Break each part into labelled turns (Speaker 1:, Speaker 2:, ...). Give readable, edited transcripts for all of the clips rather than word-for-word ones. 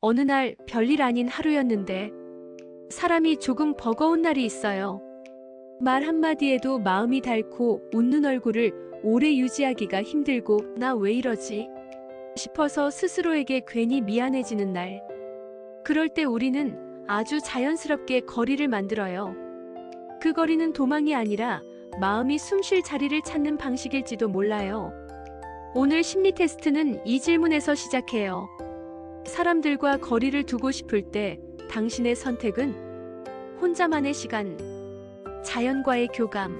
Speaker 1: 어느 날 별일 아닌 하루였는데 사람이 조금 버거운 날이 있어요. 말 한마디에도 마음이 닳고 웃는 얼굴을 오래 유지하기가 힘들고 나 왜 이러지? 싶어서 스스로에게 괜히 미안해지는 날. 그럴 때 우리는 아주 자연스럽게 거리를 만들어요. 그 거리는 도망이 아니라 마음이 숨쉴 자리를 찾는 방식일지도 몰라요. 오늘 심리 테스트는 이 질문에서 시작해요. 사람들과 거리를 두고 싶을 때 당신의 선택은 혼자만의 시간, 자연과의 교감,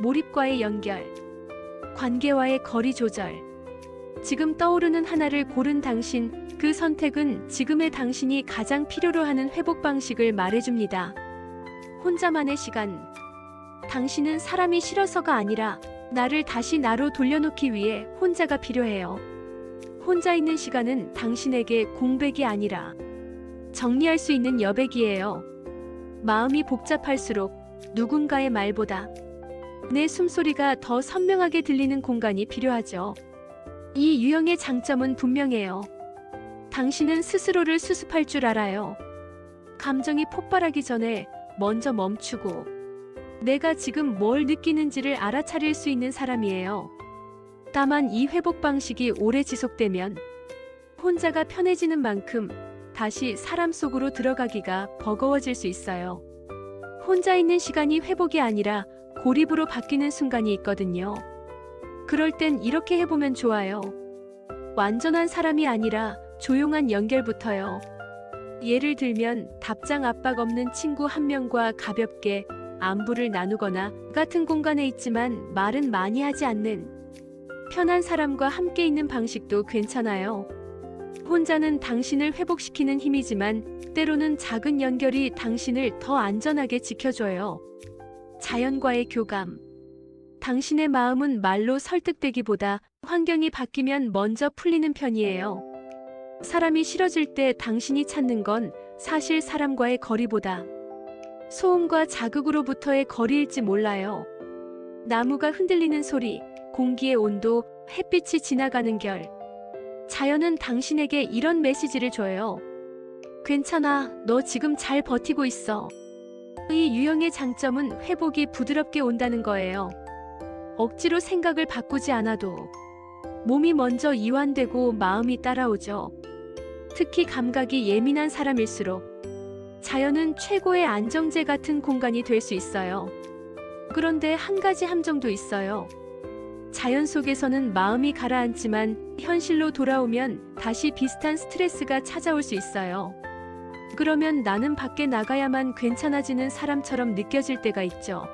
Speaker 1: 몰입과의 연결, 관계와의 거리 조절. 지금 떠오르는 하나를 고른 당신, 그 선택은 지금의 당신이 가장 필요로 하는 회복 방식을 말해줍니다. 혼자만의 시간. 당신은 사람이 싫어서가 아니라 나를 다시 나로 돌려놓기 위해 혼자가 필요해요. 혼자 있는 시간은 당신에게 공백이 아니라 정리할 수 있는 여백이에요. 마음이 복잡할수록 누군가의 말보다 내 숨소리가 더 선명하게 들리는 공간이 필요하죠. 이 유형의 장점은 분명해요. 당신은 스스로를 수습할 줄 알아요. 감정이 폭발하기 전에 먼저 멈추고 내가 지금 뭘 느끼는지를 알아차릴 수 있는 사람이에요. 다만 이 회복 방식이 오래 지속되면 혼자가 편해지는 만큼 다시 사람 속으로 들어가기가 버거워질 수 있어요. 혼자 있는 시간이 회복이 아니라 고립으로 바뀌는 순간이 있거든요. 그럴 땐 이렇게 해보면 좋아요. 완전한 사람이 아니라 조용한 연결부터요. 예를 들면 답장 압박 없는 친구 한 명과 가볍게 안부를 나누거나 같은 공간에 있지만 말은 많이 하지 않는 편한 사람과 함께 있는 방식도 괜찮아요. 혼자는 당신을 회복시키는 힘이지만 때로는 작은 연결이 당신을 더 안전하게 지켜줘요. 자연과의 교감. 당신의 마음은 말로 설득되기보다 환경이 바뀌면 먼저 풀리는 편이에요. 사람이 싫어질 때 당신이 찾는 건 사실 사람과의 거리보다 소음과 자극으로부터의 거리일지 몰라요. 나무가 흔들리는 소리, 공기의 온도, 햇빛이 지나가는 결. 자연은 당신에게 이런 메시지를 줘요. 괜찮아, 너 지금 잘 버티고 있어. 이 유형의 장점은 회복이 부드럽게 온다는 거예요. 억지로 생각을 바꾸지 않아도 몸이 먼저 이완되고 마음이 따라오죠. 특히 감각이 예민한 사람일수록 자연은 최고의 안정제 같은 공간이 될 수 있어요. 그런데 한 가지 함정도 있어요. 자연 속에서는 마음이 가라앉지만 현실로 돌아오면 다시 비슷한 스트레스가 찾아올 수 있어요. 그러면 나는 밖에 나가야만 괜찮아지는 사람처럼 느껴질 때가 있죠.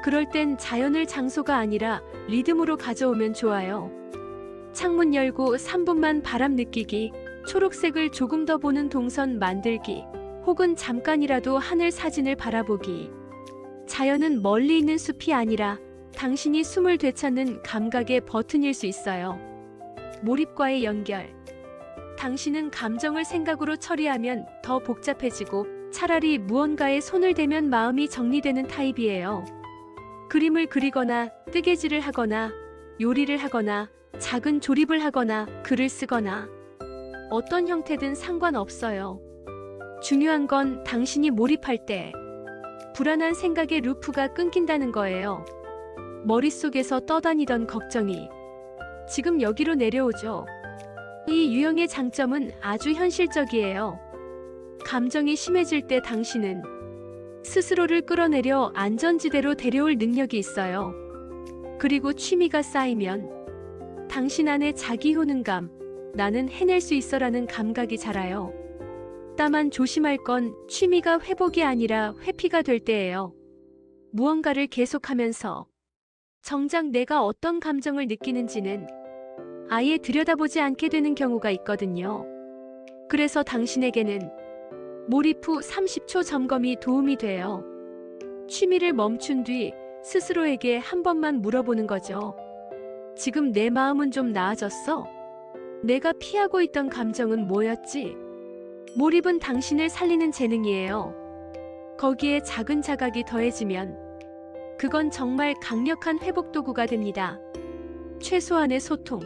Speaker 1: 그럴 땐 자연을 장소가 아니라 리듬으로 가져오면 좋아요. 창문 열고 3분만 바람 느끼기, 초록색을 조금 더 보는 동선 만들기, 혹은 잠깐이라도 하늘 사진을 바라보기. 자연은 멀리 있는 숲이 아니라 당신이 숨을 되찾는 감각의 버튼일 수 있어요. 몰입과의 연결. 당신은 감정을 생각으로 처리하면 더 복잡해지고 차라리 무언가에 손을 대면 마음이 정리되는 타입이에요. 그림을 그리거나 뜨개질을 하거나 요리를 하거나 작은 조립을 하거나 글을 쓰거나 어떤 형태든 상관없어요. 중요한 건 당신이 몰입할 때 불안한 생각의 루프가 끊긴다는 거예요. 머릿속에서 떠다니던 걱정이 지금 여기로 내려오죠. 이 유형의 장점은 아주 현실적이에요. 감정이 심해질 때 당신은 스스로를 끌어내려 안전지대로 데려올 능력이 있어요. 그리고 취미가 쌓이면 당신 안에 자기 효능감, 나는 해낼 수 있어라는 감각이 자라요. 다만 조심할 건 취미가 회복이 아니라 회피가 될 때예요. 무언가를 계속하면서 정작 내가 어떤 감정을 느끼는지는 아예 들여다보지 않게 되는 경우가 있거든요. 그래서 당신에게는 몰입 후 30초 점검이 도움이 돼요. 취미를 멈춘 뒤 스스로에게 한 번만 물어보는 거죠. 지금 내 마음은 좀 나아졌어? 내가 피하고 있던 감정은 뭐였지? 몰입은 당신을 살리는 재능이에요. 거기에 작은 자각이 더해지면 그건 정말 강력한 회복 도구가 됩니다. 최소한의 소통.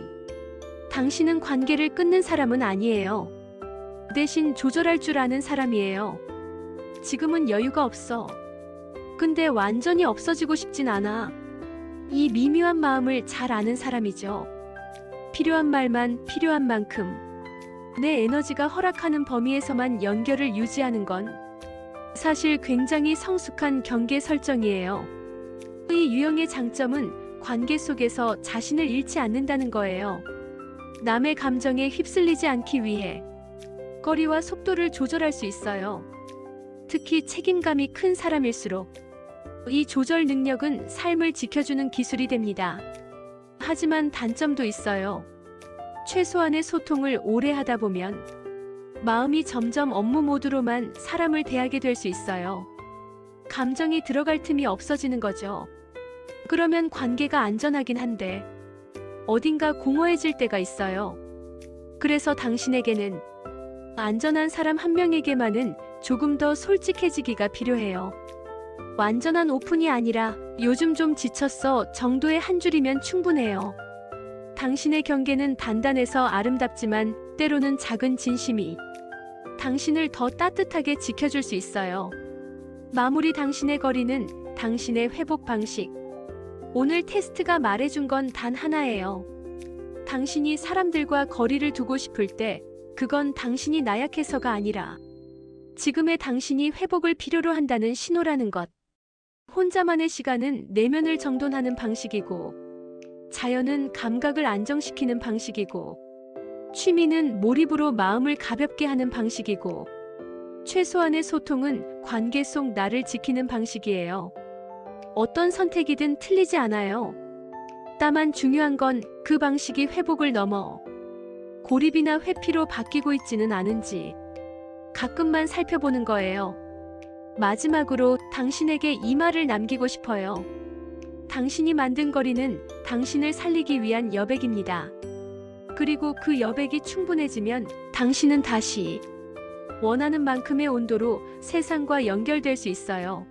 Speaker 1: 당신은 관계를 끊는 사람은 아니에요. 대신 조절할 줄 아는 사람이에요. 지금은 여유가 없어. 근데 완전히 없어지고 싶진 않아. 이 미묘한 마음을 잘 아는 사람이죠. 필요한 말만 필요한 만큼 내 에너지가 허락하는 범위에서만 연결을 유지하는 건 사실 굉장히 성숙한 경계 설정이에요. 이 유형의 장점은 관계 속에서 자신을 잃지 않는다는 거예요. 남의 감정에 휩쓸리지 않기 위해 거리와 속도를 조절할 수 있어요. 특히 책임감이 큰 사람일수록 이 조절 능력은 삶을 지켜주는 기술이 됩니다. 하지만 단점도 있어요. 최소한의 소통을 오래 하다 보면 마음이 점점 업무 모드로만 사람을 대하게 될 수 있어요. 감정이 들어갈 틈이 없어지는 거죠. 그러면 관계가 안전하긴 한데 어딘가 공허해질 때가 있어요. 그래서 당신에게는 안전한 사람 한 명에게만은 조금 더 솔직해지기가 필요해요. 완전한 오픈이 아니라 요즘 좀 지쳤어 정도의 한 줄이면 충분해요. 당신의 경계는 단단해서 아름답지만 때로는 작은 진심이 당신을 더 따뜻하게 지켜줄 수 있어요. 마무리 당신의 거리는 당신의 회복 방식. 오늘 테스트가 말해준 건 단 하나예요. 당신이 사람들과 거리를 두고 싶을 때 그건 당신이 나약해서가 아니라 지금의 당신이 회복을 필요로 한다는 신호라는 것. 혼자만의 시간은 내면을 정돈하는 방식이고 자연은 감각을 안정시키는 방식이고 취미는 몰입으로 마음을 가볍게 하는 방식이고 최소한의 소통은 관계 속 나를 지키는 방식이에요. 어떤 선택이든 틀리지 않아요. 다만 중요한 건 그 방식이 회복을 넘어 고립이나 회피로 바뀌고 있지는 않은지 가끔만 살펴보는 거예요. 마지막으로 당신에게 이 말을 남기고 싶어요. 당신이 만든 거리는 당신을 살리기 위한 여백입니다. 그리고 그 여백이 충분해지면 당신은 다시 원하는 만큼의 온도로 세상과 연결될 수 있어요.